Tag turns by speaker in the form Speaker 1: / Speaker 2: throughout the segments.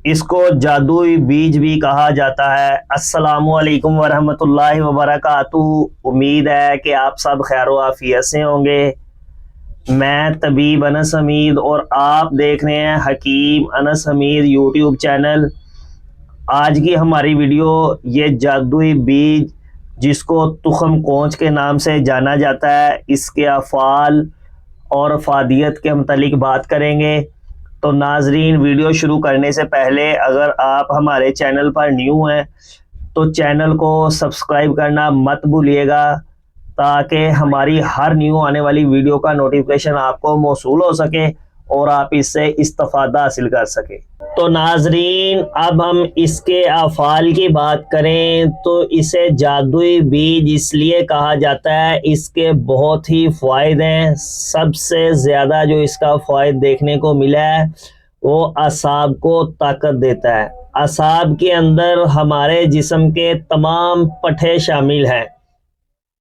Speaker 1: इसको जादुई बीज भी कहा जाता है। अस्सलामुअलैकुम वरहमतुल्लाहि वबरकातुहू। उम्मीद है कि आप सब खैर आफियत से होंगे। मैं तबीब अनस हमीद और आप देख रहे हैं हकीम अनस हमीद यूट्यूब चैनल। आज की हमारी वीडियो ये जादुई बीज जिसको तुखम कोंच के नाम से जाना जाता है, इसके अफ़ाल और अफादियत के मतलब बात करेंगे। तो नाजरीन, वीडियो शुरू करने से पहले अगर आप हमारे चैनल पर न्यू हैं तो चैनल को सब्सक्राइब करना मत भूलिएगा, ताकि हमारी हर न्यू आने वाली वीडियो का नोटिफिकेशन आपको मौसूल हो सके और आप इससे इस्तिफादा हासिल कर सके। तो नाजरीन, अब हम इसके अफ़ाल की बात करें तो इसे जादुई बीज इसलिए कहा जाता है, इसके बहुत ही फ़ायदे हैं। सबसे ज़्यादा जो इसका फ़ायदा देखने को मिला है वो असाब को ताकत देता है। असाब के अंदर हमारे जिस्म के तमाम पट्टे शामिल हैं,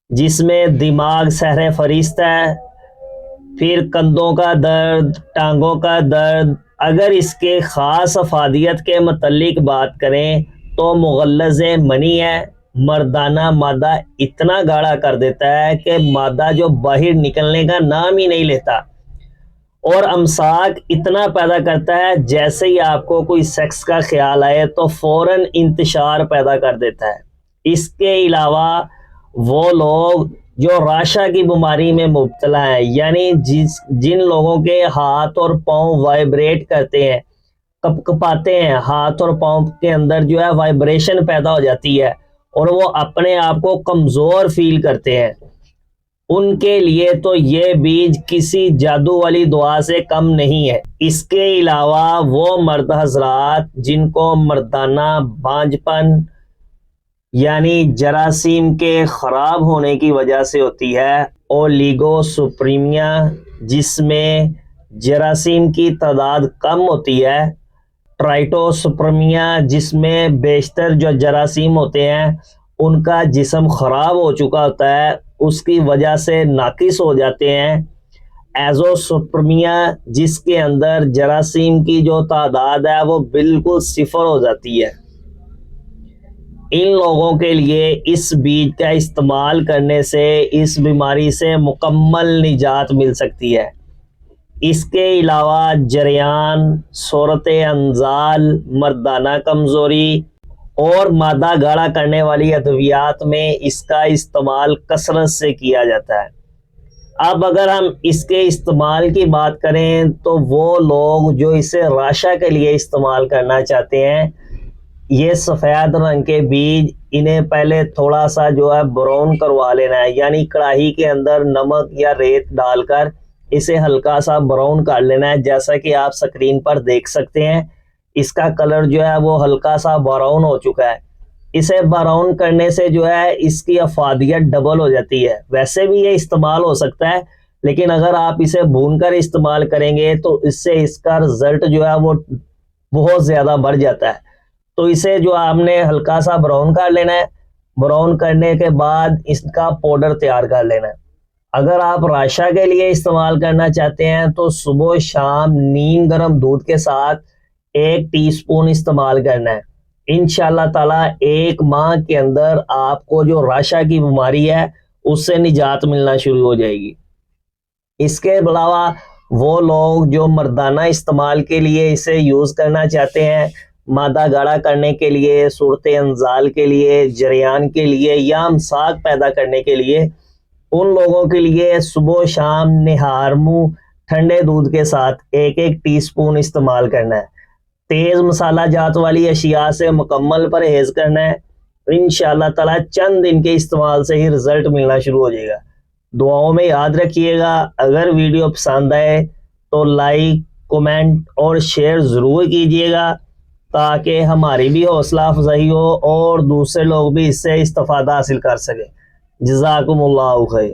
Speaker 1: जिसमें दिमाग सहरे फरिश्त है, फिर कंधों का दर्द, टांगों का दर्द। अगर इसके ख़ास अफादियत के मतलब बात करें तो मुगल्लज़ मनी है, मर्दाना मादा इतना गाढ़ा कर देता है कि मादा जो बाहर निकलने का नाम ही नहीं लेता, और अमसाक इतना पैदा करता है जैसे ही आपको कोई सेक्स का ख्याल आए तो फ़ौरन इंतशार पैदा कर देता है। इसके अलावा वो लोग जो राशा की बीमारी में मुब्तला है, यानी जिन लोगों के हाथ और पाँव वाइब्रेट करते हैं, कपकपाते हैं, हाथ और पाँव के अंदर जो है वाइब्रेशन पैदा हो जाती है और वो अपने आप को कमज़ोर फील करते हैं, उनके लिए तो ये बीज किसी जादू वाली दुआ से कम नहीं है। इसके अलावा वो मर्द हजरात जिनको मर्दाना बांझपन यानी जरासीम के ख़राब होने की वजह से होती है, ओलिगोसुप्रीमिया जिसमें जरासीम की तादाद कम होती है, ट्राइटोसुप्रीमिया जिसमें बेशतर जो जरासीम होते हैं उनका जिस्म ख़राब हो चुका होता है, उसकी वजह से नाकिस हो जाते हैं, एजोसुप्रीमिया जिसके अंदर जरासीम की जो तादाद है वो बिल्कुल सिफर हो जाती है। इन लोगों के लिए इस बीज का इस्तेमाल करने से इस बीमारी से मुकम्मल निजात मिल सकती है। इसके अलावा जरियान, सूरत अंजाल, मर्दाना कमज़ोरी और मादा गाढ़ा करने वाली अद्वियात में इसका इस्तेमाल कसरत से किया जाता है। अब अगर हम इसके इस्तेमाल की बात करें तो वो लोग जो इसे राशा के लिए इस्तेमाल करना चाहते हैं, ये सफ़ेद रंग के बीज इन्हें पहले थोड़ा सा जो है ब्राउन करवा लेना है, यानी कढ़ाई के अंदर नमक या रेत डालकर इसे हल्का सा ब्राउन कर लेना है। जैसा कि आप स्क्रीन पर देख सकते हैं, इसका कलर जो है वो हल्का सा ब्राउन हो चुका है। इसे ब्राउन करने से जो है इसकी अफादियत डबल हो जाती है। वैसे भी ये इस्तेमाल हो सकता है, लेकिन अगर आप इसे भूनकर इस्तेमाल करेंगे तो इससे इसका रिजल्ट जो है वो बहुत ज़्यादा बढ़ जाता है। तो इसे जो आपने हल्का सा ब्राउन कर लेना है। ब्राउन करने के बाद इसका पाउडर तैयार कर लेना है। अगर आप राशा के लिए इस्तेमाल करना चाहते हैं तो सुबह शाम नीम गर्म दूध के साथ 1 टीस्पून इस्तेमाल करना है। इंशाल्लाह ताला 1 माह के अंदर आपको जो राशा की बीमारी है उससे निजात मिलना शुरू हो जाएगी। इसके अलावा वो लोग जो मर्दाना इस्तेमाल के लिए इसे यूज़ करना चाहते हैं, मादा गाढ़ा करने के लिए, सूरत अंजाल के लिए, जरियान के लिए या अमसाक पैदा करने के लिए, उन लोगों के लिए सुबह शाम निहार मुँह ठंडे दूध के साथ 1-1 टीस्पून इस्तेमाल करना है। तेज़ मसाला जात वाली अशिया से मुकम्मल परहेज़ करना है। इंशाअल्लाह ताला चंद दिन के इस्तेमाल से ही रिज़ल्ट मिलना शुरू हो जाएगा। दुआओं में याद रखिएगा। अगर वीडियो पसंद आए तो लाइक, कमेंट और शेयर ज़रूर कीजिएगा, ताकि हमारी भी हौसला अफजाई हो और दूसरे लोग भी इससे इस्तिफादा हासिल कर सकें। जज़ाकुमुल्लाहु खैर।